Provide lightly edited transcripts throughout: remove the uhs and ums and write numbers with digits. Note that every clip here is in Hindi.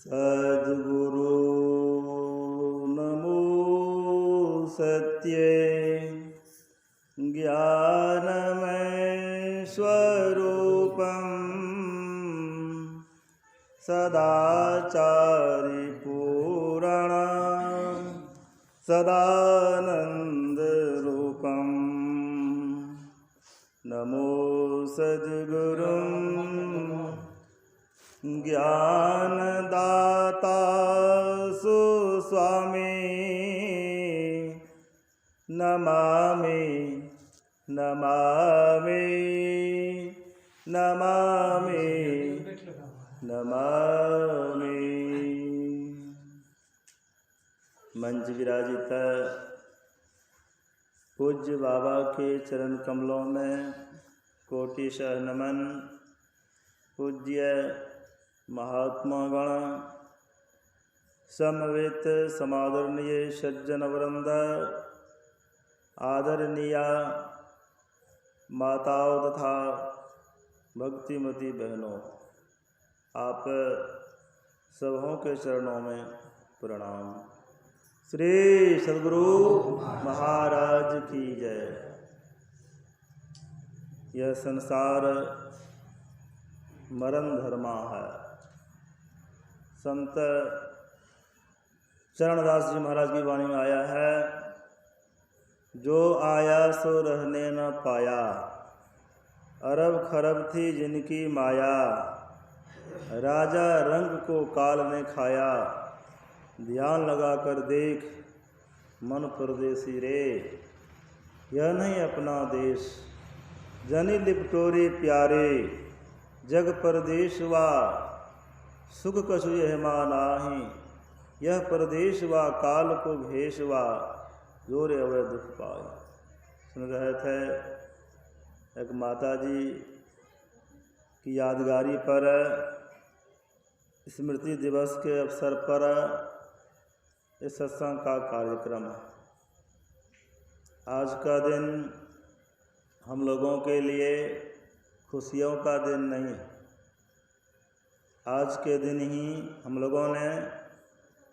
सद्गुरु नमो सत्ये ज्ञानमय स्वरूपं सदाचारिपूरण सदानन्दरूपं नमो सद्गुरुं ज्ञानदाता सुस्वामी नमामि नमामि नमामि नमामि। मंच विराजित पूज्य बाबा के चरण कमलों में कोटिशः नमन। पूज्य महात्मा गण, समवेत समादरणीय सज्जन वृंद, आदरणीय माताओं तथा भक्तिमती बहनों, आप सबों के चरणों में प्रणाम। श्री सद्गुरु महाराज की जय। यह संसार मरण धर्मा है। संत चरणदास जी महाराज की वाणी में आया है, जो आया सो रहने न पाया, अरब खरब थी जिनकी माया, राजा रंग को काल ने खाया, ध्यान लगा कर देख मन परदेसी रे, यह नहीं अपना देश, जनि लिपटोरे प्यारे, जग परदेश वा सुख कछु यह मानाहि, यह परदेश वा काल को भेष वा, जोरे अवय दुख पाए। सुन रहे थे एक माता जी की यादगारी पर स्मृति दिवस के अवसर पर इस सत्संग का कार्यक्रम है। आज का दिन हम लोगों के लिए खुशियों का दिन नहीं है। आज के दिन ही हम लोगों ने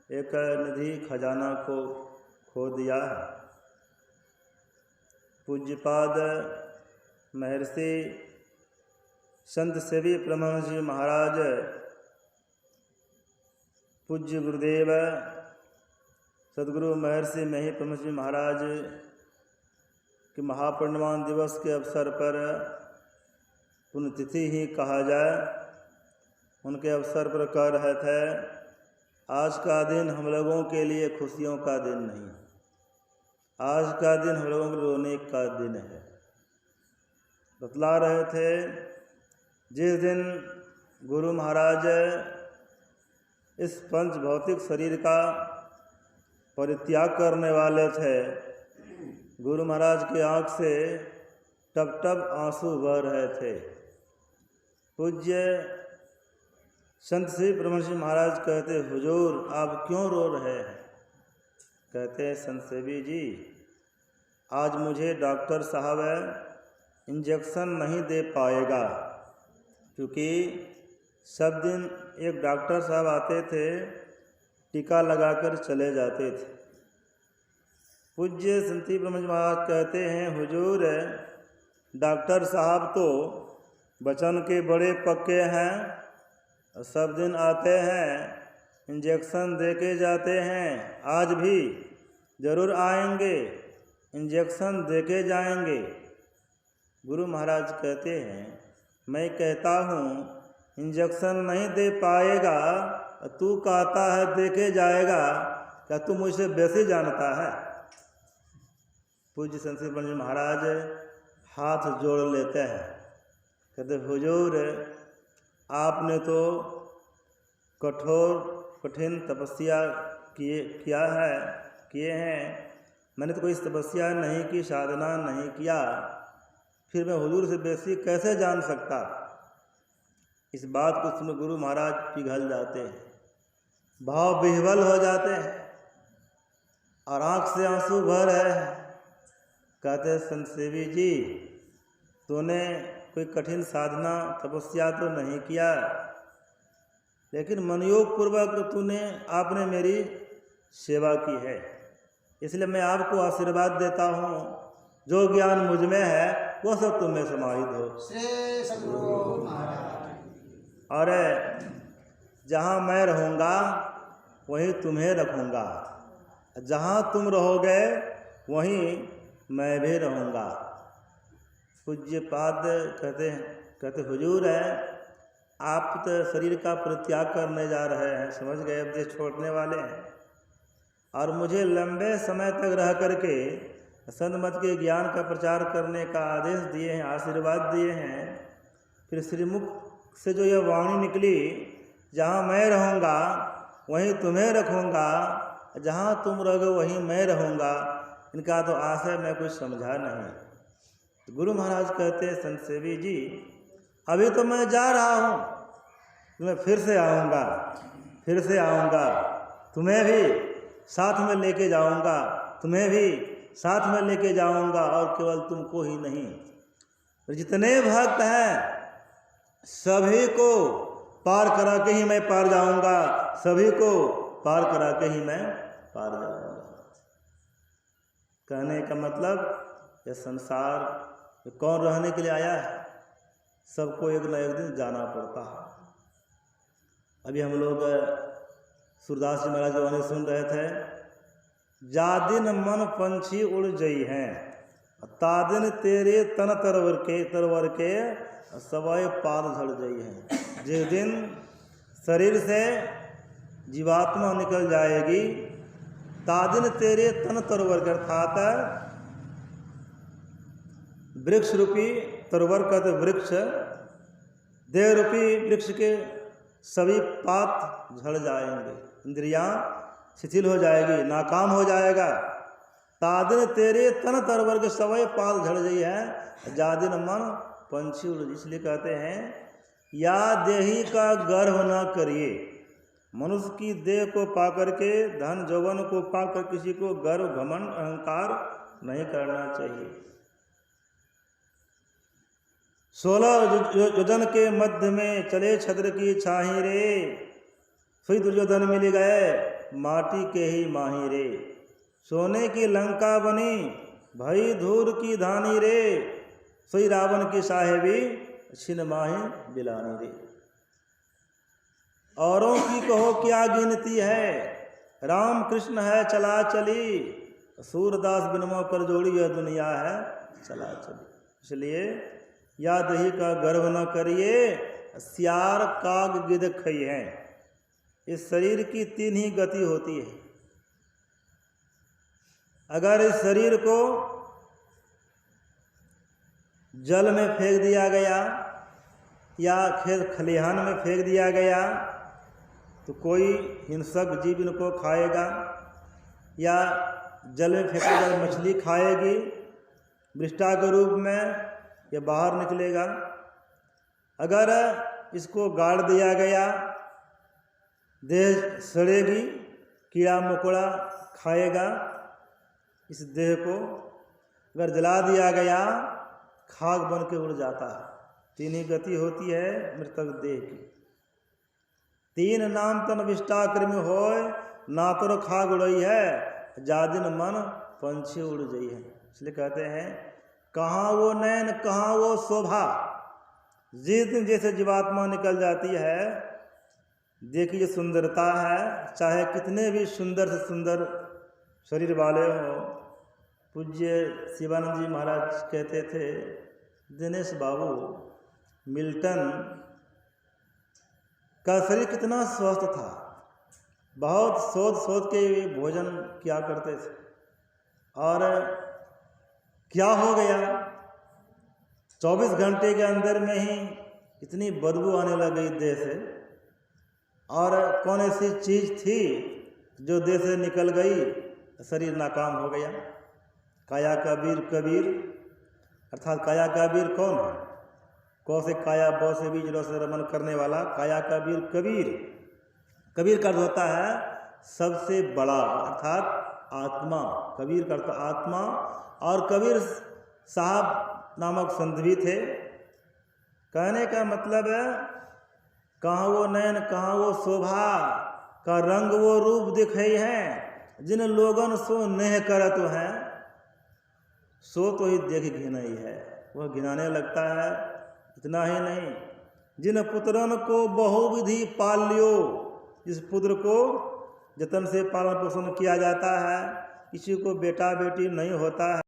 एक निधि खजाना को खो दिया है। पूज्यपाद महर्षि संत सेवी परमहंस जी महाराज, पूज्य गुरुदेव सद्गुरु महर्षि मही परमहंस जी महाराज के महापरिनिर्वाण दिवस के अवसर पर पुण्यतिथि ही कहा जाए, उनके अवसर पर कह रहे थे, आज का दिन हम लोगों के लिए खुशियों का दिन नहीं, आज का दिन हम लोगों के रोने का दिन है। बतला रहे थे, जिस दिन गुरु महाराज इस पंच भौतिक शरीर का परित्याग करने वाले थे, गुरु महाराज की आँख से टप टप आंसू बह रहे थे। पूज्य संत श्री परमहंस जी महाराज कहते, हुजूर आप क्यों रो रहे हैं? कहते हैं, संत सेवी जी, आज मुझे डॉक्टर साहब इंजेक्शन नहीं दे पाएगा, क्योंकि सब दिन एक डॉक्टर साहब आते थे, टीका लगाकर चले जाते थे। पूज्य संत श्री परमहंस जी महाराज कहते हैं, हुजूर डॉक्टर साहब तो वचन के बड़े पक्के हैं, सब दिन आते हैं, इंजेक्शन दे के जाते हैं, आज भी ज़रूर आएंगे, इंजेक्शन दे के जाएंगे। गुरु महाराज कहते हैं, मैं कहता हूँ इंजेक्शन नहीं दे पाएगा, तू कहता है दे के जाएगा, क्या तू मुझसे बेसी जानता है? पूज्य संत श्री परमहंस जी महाराज हाथ जोड़ लेते हैं, कहते, हुजूर आपने तो कठिन तपस्या किए हैं, मैंने तो कोई तपस्या नहीं की, साधना नहीं किया, फिर मैं हुजूर से बेसी कैसे जान सकता? इस बात को सुन गुरु महाराज पिघल जाते हैं, भाव विह्वल हो जाते हैं और आँख से आंसू बह रहे हैं। कहते, संत सेवी जी, तूने कोई कठिन साधना तपस्या तो नहीं किया, लेकिन मनयोग पूर्वक आपने मेरी सेवा की है, इसलिए मैं आपको आशीर्वाद देता हूँ, जो ज्ञान मुझ में है वो सब तुम में समाहित हो। श्री सद्गुरु महाराज। और जहाँ मैं रहूँगा वहीं तुम्हें रखूँगा, जहाँ तुम रहोगे वहीं मैं भी रहूँगा। पूज्य पाद कहते हुजूर है, आप तो शरीर का परित्याग करने जा रहे हैं, समझ गए, अब देश छोड़ने वाले हैं, और मुझे लंबे समय तक रह करके संत मत के ज्ञान का प्रचार करने का आदेश दिए हैं, आशीर्वाद दिए हैं। फिर श्रीमुख से जो यह वाणी निकली, जहाँ मैं रहूँगा वहीं तुम्हें रखूँगा, जहाँ तुम रहोगे वहीं मैं रहूँगा, इनका तो आशय मैं कुछ समझा नहीं। तो गुरु महाराज कहते, संत सेवी जी अभी तो मैं जा रहा हूँ, मैं फिर से आऊँगा, तुम्हें भी साथ में लेके जाऊँगा, तुम्हें भी साथ में लेके जाऊँगा, और केवल तुमको ही नहीं, तो जितने भक्त हैं सभी को पार करा के ही मैं पार जाऊँगा, सभी को पार करा के ही मैं पार जाऊँगा। कहने का मतलब यह संसार कौन रहने के लिए आया है, सबको एक न एक दिन जाना पड़ता है। अभी हम लोग सूरदास जी महाराज की वाणी सुन रहे थे, जा दिन मन पंछी उड़ जई हैं, तादिन तेरे तन तरवर के सवाए पाद झड़ जई हैं। जिस दिन शरीर से जीवात्मा निकल जाएगी, तादिन तेरे तन तरवर के, अर्थात वृक्ष रूपी तरवर कहते वृक्ष, देह रूपी वृक्ष के सभी पात झड़ जाएंगे, इंद्रियां शिथिल हो जाएगी, नाकाम हो जाएगा। तादिन तेरे तन तरवर के सवय पात झड़ जाई है, जादिन मन पंछी उड़। इसलिए कहते हैं, या देही का गर्व न करिए, मनुष्य की देह को पाकर के, धन जौवन को पाकर किसी को गर्व घमंड अहंकार नहीं करना चाहिए। 16 योजन के मध्य में चले छद्र की छाही रे, सोई दुर्योधन मिल गए माटी के ही माही रे। सोने की लंका बनी भई धूर की धानी रे, सोई रावण की साहेबी छिन माही बिलानी रे। औरों की कहो क्या गिनती है, राम कृष्ण है चला चली, सूरदास बिनमो कर जोड़ी यह दुनिया है चला चली। इसलिए या दही का गर्व न करिए, सियार काग गिद्ध खई है। इस शरीर की 3 ही गति होती है। अगर इस शरीर को जल में फेंक दिया गया या खेत खलिहान में फेंक दिया गया तो कोई हिंसक जीव इनको खाएगा, या जल में फेंका जाए मछली खाएगी, विष्ठा के रूप में ये बाहर निकलेगा। अगर इसको गाड़ दिया गया, देह सड़ेगी, कीड़ा मकोड़ा खाएगा इस देह को। अगर जला दिया गया, खाक बन के उड़ जाता है। 3 ही गति होती है मृतक देह की। 3 नाम तन विष्टा कृमि होय, ना तो खाक उड़ई है, जादिन मन पंछी उड़ जई है। इसलिए कहते हैं, कहाँ वो नैन कहाँ वो शोभा। जिस दिन जैसे जीवात्मा निकल जाती है, देखिए सुंदरता है, चाहे कितने भी सुंदर से सुंदर शरीर वाले हों। पूज्य शिवानंद जी महाराज कहते थे, दिनेश बाबू मिल्टन का शरीर कितना स्वस्थ था, बहुत सोच के भोजन किया करते थे, और क्या हो गया 24 घंटे के अंदर में ही इतनी बदबू आने लग गई देह से। और कौन ऐसी चीज़ थी जो देह से निकल गई, शरीर नाकाम हो गया। काया का वीर कबीर, अर्थात काया का वीर कौन है? कौ से काया, ब से बीज, र से रमन करने वाला काया का वीर कबीर। कबीर का अर्थ होता है सबसे बड़ा, अर्थात आत्मा। कबीर का अर्थ आत्मा। और कबीर साहब नामक संत भी थे। कहने का मतलब है, कहाँ वो नयन कहाँ वो शोभा, का रंग वो रूप दिखाई है, जिन लोगन सो नेह करत है, सो तो ही देख घिनई है, वह घिनाने लगता है। इतना ही नहीं, जिन पुत्रन को बहुविधि पाल लियो, जिस पुत्र को जतन से पालन पोषण किया जाता है, किसी को बेटा बेटी नहीं होता है।